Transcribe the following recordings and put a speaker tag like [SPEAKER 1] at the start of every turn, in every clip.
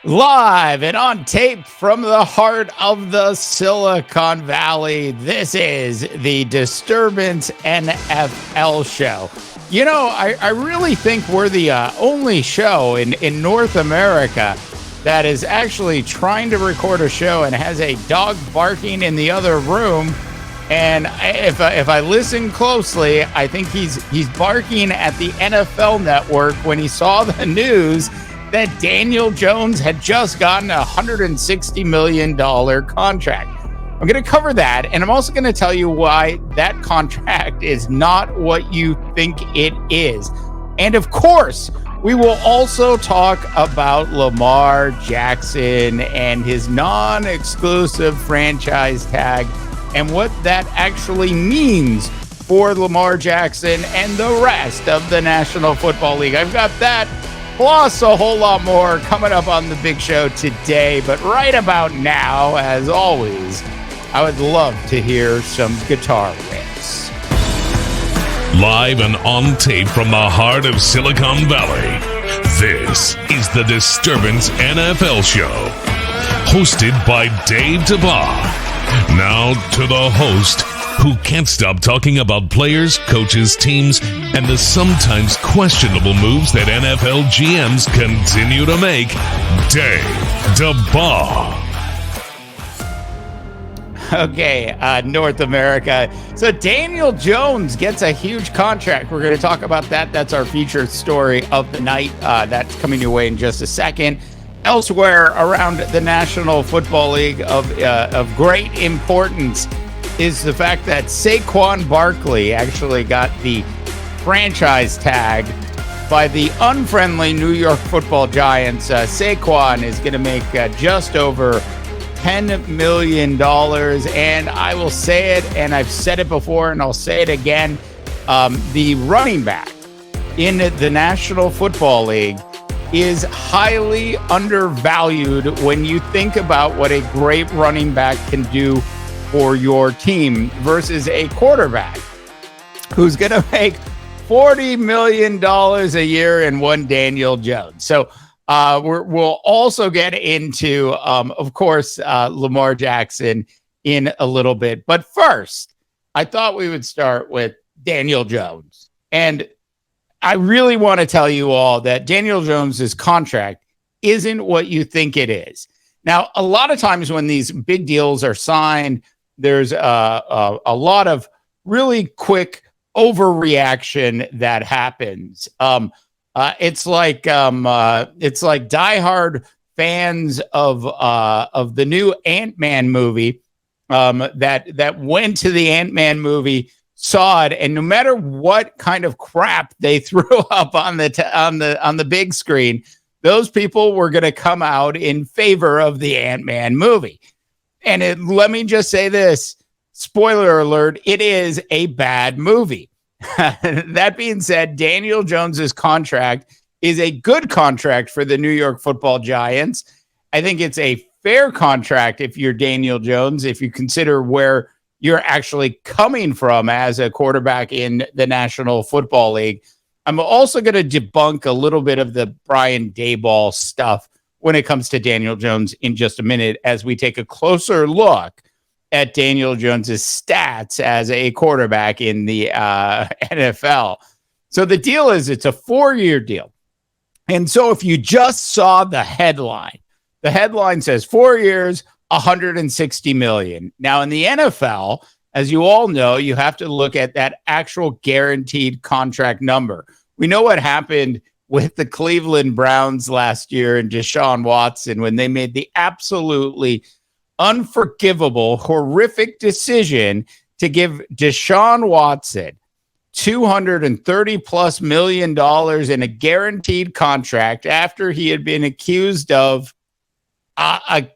[SPEAKER 1] Live and on tape from the heart of the Silicon Valley, this is the Disturbance NFL show. You know, I really think we're the only show in North America that is actually trying to record a show and has a dog barking in the other room. And if I listen closely, I think he's barking at the NFL Network when he saw the news that Daniel Jones had just gotten a $160 million contract. I'm going to cover that, and I'm also going to tell you why that contract is not what you think it is. And of course, we will also talk about Lamar Jackson and his non-exclusive franchise tag and what that actually means for Lamar Jackson and the rest of the National Football League. I've got that plus a whole lot more coming up on the big show today. But right about now, as always, I would love to hear some guitar riffs.
[SPEAKER 2] Live and on tape from the heart of Silicon Valley, this is the Disturbance NFL Show, hosted by Dave DeBar. Now to the host, who can't stop talking about players, coaches, teams, and the sometimes questionable moves that NFL GMs continue to make, Dave DeBar.
[SPEAKER 1] Okay, North America. So Daniel Jones gets a huge contract. We're going to talk about that. That's our featured story of the night. That's coming your way in just a second. Elsewhere around the National Football League of great importance is the fact that Saquon Barkley actually got the franchise tag by the unfriendly New York Football Giants. Saquon is going to make just over $10 million. And I will say it, and I've said it before, and I'll say it again. The running back in the National Football League is highly undervalued when you think about what a great running back can do for your team versus a quarterback who's going to make $40 million a year in one Daniel Jones. So we'll also get into, of course, Lamar Jackson in a little bit. But first, I thought we would start with Daniel Jones. And I really want to tell you all that Daniel Jones's contract isn't what you think it is. Now, a lot of times when these big deals are signed, there's a lot of really quick overreaction that happens. It's like diehard fans of the new Ant-Man movie that went to the Ant-Man movie, saw it, and no matter what kind of crap they threw up on the big screen, those people were going to come out in favor of the Ant-Man movie. And let me just say this, spoiler alert, it is a bad movie. That being said, Daniel Jones's contract is a good contract for the New York Football Giants. I think it's a fair contract if you're Daniel Jones, if you consider where you're actually coming from as a quarterback in the National Football League. I'm also going to debunk a little bit of the Brian Daboll stuff when it comes to Daniel Jones in just a minute, as we take a closer look at Daniel Jones's stats as a quarterback in the NFL. So the deal is it's a 4-year deal. And so if you just saw the headline says 4 years, $160 million. Now in the NFL, as you all know, you have to look at that actual guaranteed contract number. We know what happened with the Cleveland Browns last year and Deshaun Watson when they made the absolutely unforgivable, horrific decision to give Deshaun Watson $230 plus million in a guaranteed contract after he had been accused of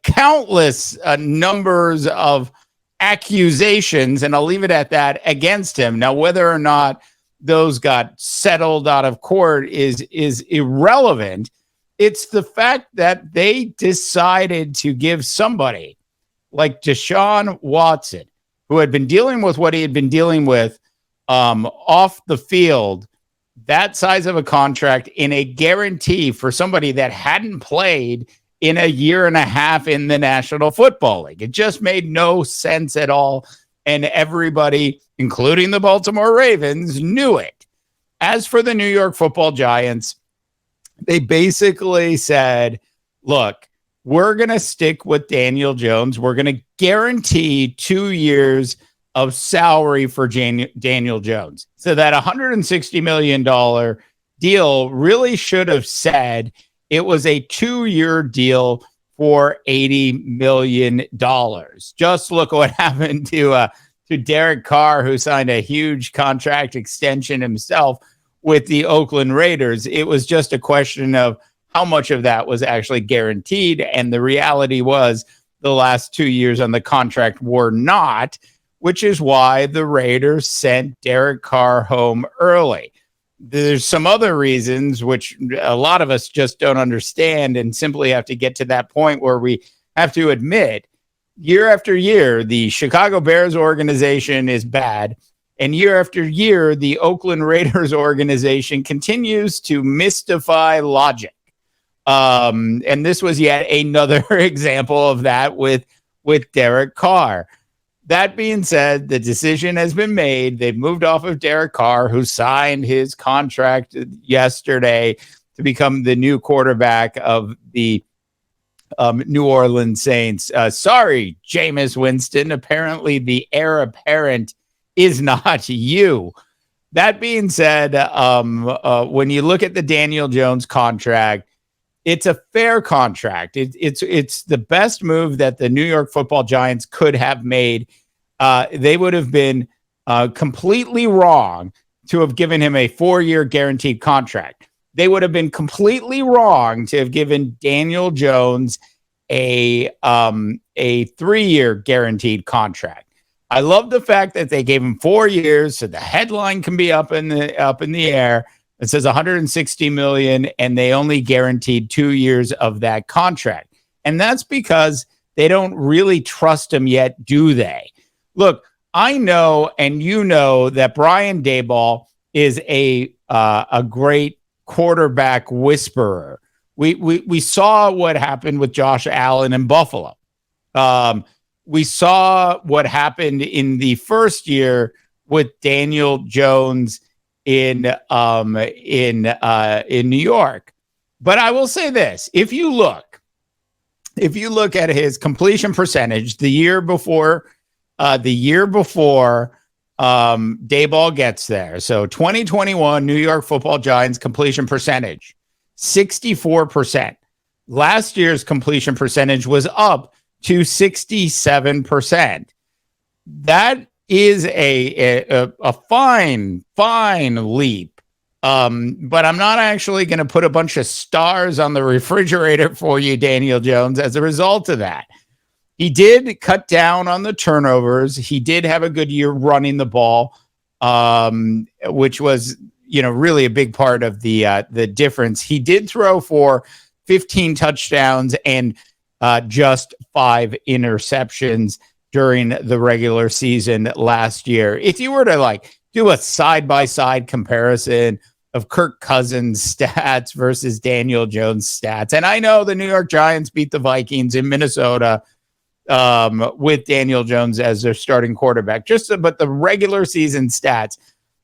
[SPEAKER 1] countless numbers of accusations, and I'll leave it at that, against him. Now, whether or not those got settled out of court is irrelevant. It's the fact that they decided to give somebody like Deshaun Watson, who had been dealing with what he had been dealing with off the field, that size of a contract in a guarantee for somebody that hadn't played in a year and a half in the National Football League. It just made no sense at all. And everybody, including the Baltimore Ravens, knew it. As for the New York Football Giants, they basically said, look, we're going to stick with Daniel Jones. We're going to guarantee 2 years of salary for Daniel Jones. So that $160 million deal really should have said it was a 2-year deal for $80 million. Just look what happened to Derek Carr, who signed a huge contract extension himself with the Oakland Raiders. It was just a question of how much of that was actually guaranteed. And the reality was the last 2 years on the contract were not, which is why the Raiders sent Derek Carr home early. There's some other reasons which a lot of us just don't understand and simply have to get to that point where we have to admit year after year, the Chicago Bears organization is bad. And year after year, the Oakland Raiders organization continues to mystify logic. And this was yet another example of that with Derek Carr. That being said, the decision has been made. They've moved off of Derek Carr, who signed his contract yesterday to become the new quarterback of the New Orleans Saints. Sorry, Jameis Winston. Apparently, the heir apparent is not you. That being said, when you look at the Daniel Jones contract, it's a fair contract. It's the best move that the New York Football Giants could have made. They would have been completely wrong to have given him a 4-year guaranteed contract. They would have been completely wrong to have given Daniel Jones a 3-year guaranteed contract. I love the fact that they gave him 4 years, so the headline can be up in the air. It says $160 million, and they only guaranteed 2 years of that contract. And that's because they don't really trust him yet, do they? Look, I know, and you know, that Brian Daboll is a great quarterback whisperer. We saw what happened with Josh Allen in Buffalo. We saw what happened in the first year with Daniel Jones in New York. But I will say this: if you look at his completion percentage the year before Daboll gets there, so 2021 New York Football Giants completion percentage 64%. Last year's completion percentage was up to 67%. That is a fine leap. But I'm not actually going to put a bunch of stars on the refrigerator for you, Daniel Jones, as a result of that. He did cut down on the turnovers. He did have a good year running the ball, which was, really a big part of the difference. He did throw for 15 touchdowns and just 5 interceptions during the regular season last year. If you were to do a side-by-side comparison of Kirk Cousins' stats versus Daniel Jones' stats, and I know the New York Giants beat the Vikings in Minnesota with Daniel Jones as their starting quarterback. But the regular season stats,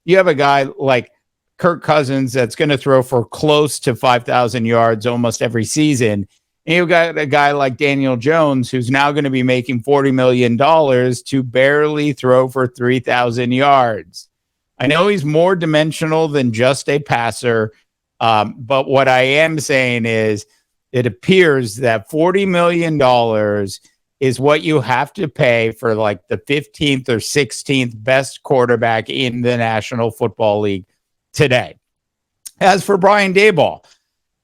[SPEAKER 1] you have a guy like Kirk Cousins that's going to throw for close to 5,000 yards almost every season. And you've got a guy like Daniel Jones, who's now going to be making $40 million to barely throw for 3,000 yards. I know he's more dimensional than just a passer, but what I am saying is it appears that $40 million is what you have to pay for the 15th or 16th best quarterback in the National Football League today. As for Brian Daboll,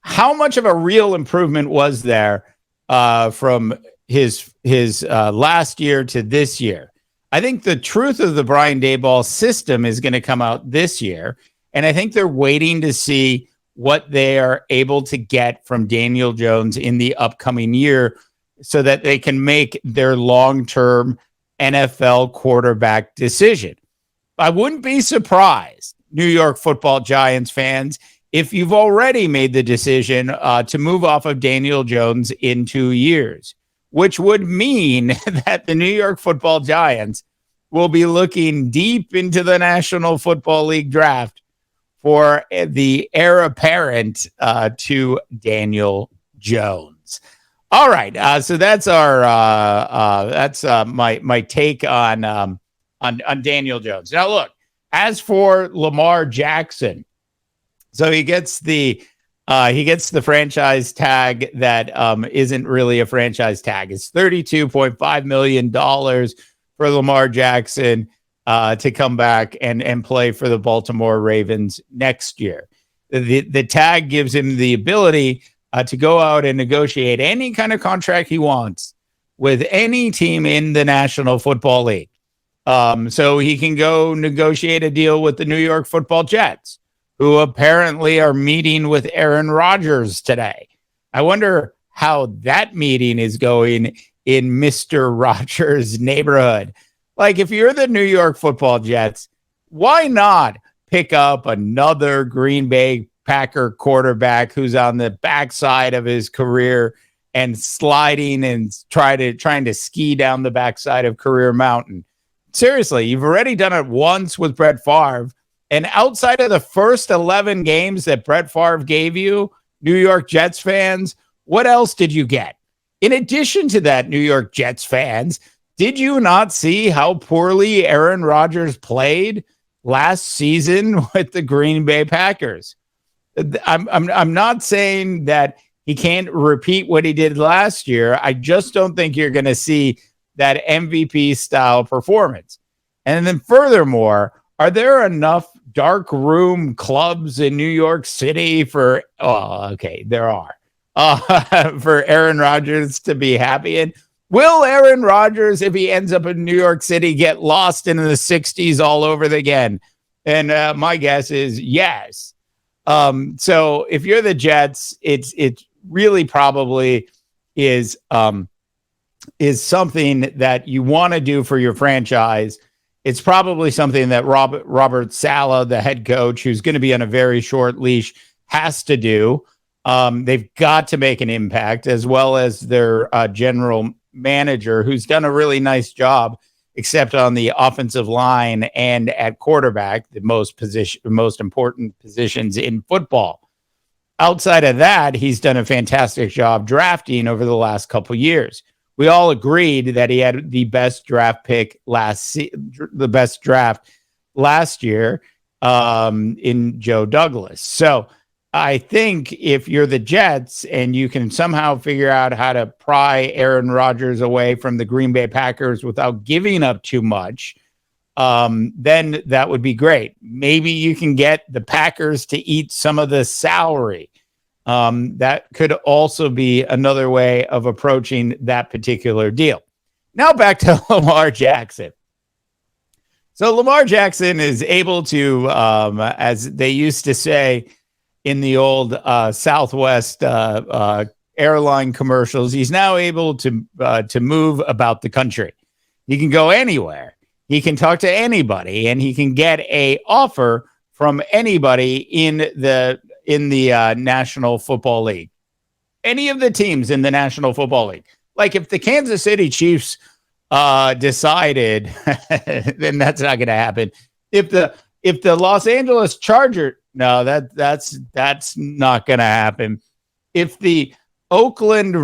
[SPEAKER 1] how much of a real improvement was there from his last year to this year? I think the truth of the Brian Daboll system is going to come out this year, and I think they're waiting to see what they are able to get from Daniel Jones in the upcoming year so that they can make their long-term NFL quarterback decision. I wouldn't be surprised, New York Football Giants fans, if you've already made the decision to move off of Daniel Jones in 2 years, which would mean that the New York Football Giants will be looking deep into the National Football League draft for the heir apparent to Daniel Jones. All right, so that's our my take on Daniel Jones. Now, look, as for Lamar Jackson, so he gets the franchise tag that isn't really a franchise tag. It's $32.5 million for Lamar Jackson to come back and play for the Baltimore Ravens next year. The tag gives him the ability to go out and negotiate any kind of contract he wants with any team in the National Football League. So he can go negotiate a deal with the New York Football Jets, who apparently are meeting with Aaron Rodgers today. I wonder how that meeting is going in Mr. Rodgers' neighborhood. Like, if you're the New York Football Jets, why not pick up another Green Bay Packer quarterback who's on the backside of his career and sliding and trying to ski down the backside of Career Mountain? Seriously, you've already done it once with Brett Favre. And outside of the first 11 games that Brett Favre gave you, New York Jets fans, what else did you get? In addition to that, New York Jets fans, did you not see how poorly Aaron Rodgers played last season with the Green Bay Packers? I'm not saying that he can't repeat what he did last year. I just don't think you're going to see that MVP style performance. And then furthermore, are there enough dark room clubs in New York City for, there are, for Aaron Rodgers to be happy in? Will Aaron Rodgers, if he ends up in New York City, get lost in the 60s all over again? And my guess is yes. So if you're the Jets, it really probably is something that you want to do for your franchise. It's probably something that Robert Saleh, the head coach, who's going to be on a very short leash, has to do. They've got to make an impact, as well as their general manager, who's done a really nice job, except on the offensive line and at quarterback, the most important positions in football. Outside of that, he's done a fantastic job drafting over the last couple of years. We all agreed that he had the best draft pick last year in Joe Douglas. So I think if you're the Jets and you can somehow figure out how to pry Aaron Rodgers away from the Green Bay Packers without giving up too much, then that would be great. Maybe you can get the Packers to eat some of the salary. That could also be another way of approaching that particular deal. Now back to Lamar Jackson. So Lamar Jackson is able to, as they used to say in the old Southwest airline commercials, he's now able to move about the country. He can go anywhere. He can talk to anybody, and he can get an offer from anybody in the National Football League. Any of the teams in the National Football League. Like if the Kansas City Chiefs decided, then that's not going to happen. If the Los Angeles Chargers, no, that's not going to happen. If the Oakland,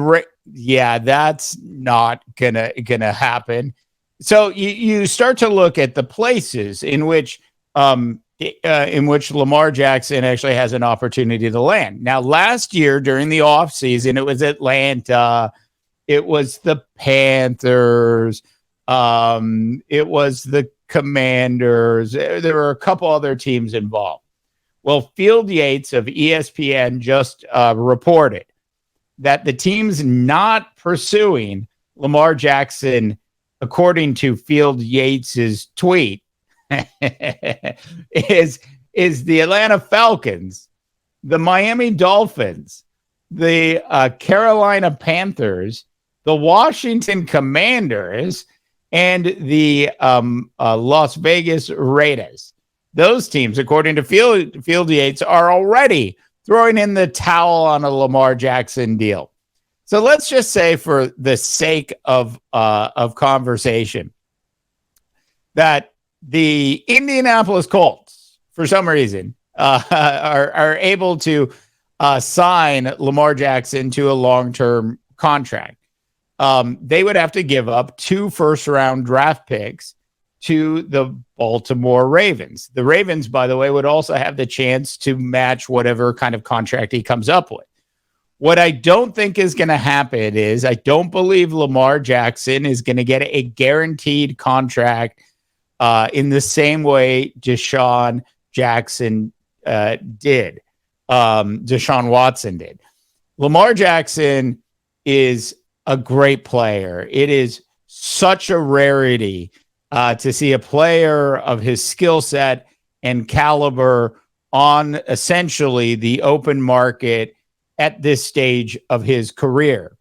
[SPEAKER 1] that's not gonna happen. So you start to look at the places in which Lamar Jackson actually has an opportunity to land. Now, last year during the offseason, it was Atlanta, it was the Panthers, it was the Commanders. There were a couple other teams involved. Well, Field Yates of ESPN just reported that the teams not pursuing Lamar Jackson, according to Field Yates's tweet, is the Atlanta Falcons, the Miami Dolphins, the Carolina Panthers, the Washington Commanders, and the Las Vegas Raiders. those teams, according to Field Yates, are already throwing in the towel on a Lamar Jackson deal. So let's just say, for the sake of conversation, that the Indianapolis Colts, for some reason, are able to sign Lamar Jackson to a long-term contract. They would have to give up 2 first-round draft picks to the Baltimore Ravens. The Ravens, by the way, would also have the chance to match whatever kind of contract he comes up with. What I don't think is going to happen is, I don't believe Lamar Jackson is going to get a guaranteed contract in the same way Deshaun Jackson did. Deshaun Watson did. Lamar Jackson is a great player. It is such a rarity to see a player of his skill set and caliber on essentially the open market at this stage of his career.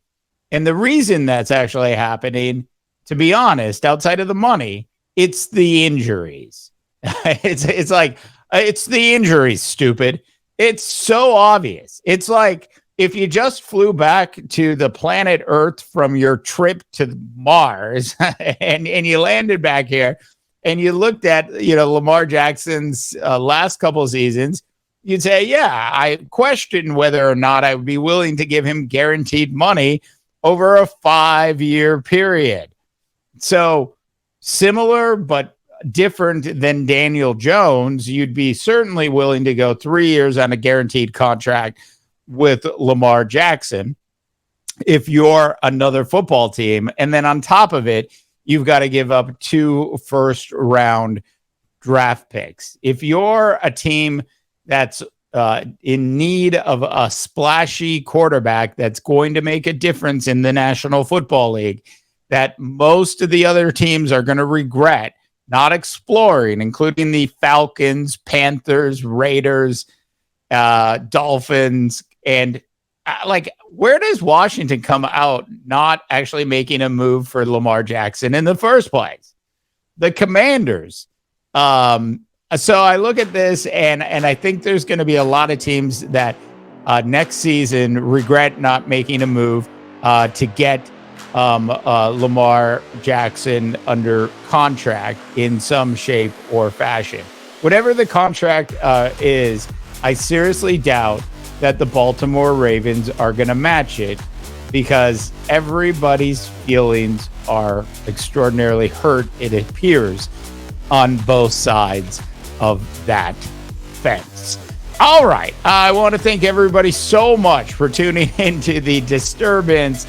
[SPEAKER 1] And the reason that's actually happening, to be honest, outside of the money, it's the injuries. It's like, it's the injuries, stupid. It's so obvious. It's like if you just flew back to the planet Earth from your trip to Mars and you landed back here and you looked at, Lamar Jackson's last couple of seasons, you'd say, yeah, I question whether or not I would be willing to give him guaranteed money over a 5-year period. So similar, but different than Daniel Jones, you'd be certainly willing to go 3 years on a guaranteed contract with Lamar Jackson if you're another football team. And then on top of it, you've got to give up 2 first-round draft picks. If you're a team that's in need of a splashy quarterback that's going to make a difference in the National Football League, that most of the other teams are going to regret not exploring, including the Falcons, Panthers, Raiders, Dolphins, and where does Washington come out not actually making a move for Lamar Jackson in the first place? The Commanders. So I look at this and I think there's going to be a lot of teams that next season regret not making a move to get Lamar Jackson under contract in some shape or fashion. Whatever the contract is, I seriously doubt that the Baltimore Ravens are going to match it, because everybody's feelings are extraordinarily hurt, it appears, on both sides of that fence. All right. I want to thank everybody so much for tuning into the Disturbance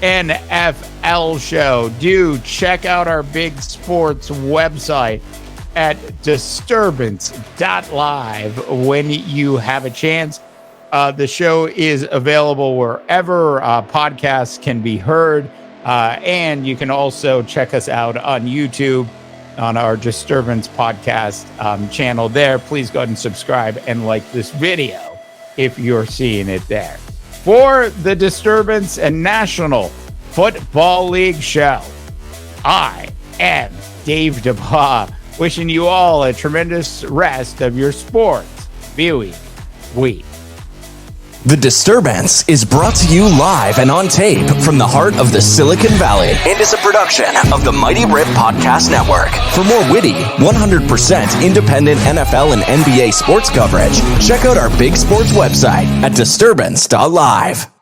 [SPEAKER 1] NFL show. Do check out our Big Sports website at disturbance.live when you have a chance. The show is available wherever podcasts can be heard. And you can also check us out on YouTube on our Disturbance podcast channel there. Please go ahead and subscribe and like this video if you're seeing it there. For the Disturbance and National Football League show, I am Dave Dubois, wishing you all a tremendous rest of your sports viewing week.
[SPEAKER 3] The Disturbance is brought to you live and on tape from the heart of the Silicon Valley and is a production of the Mighty Rip Podcast Network. For more witty, 100% independent NFL and NBA sports coverage, check out our Big Sports website at disturbance.live.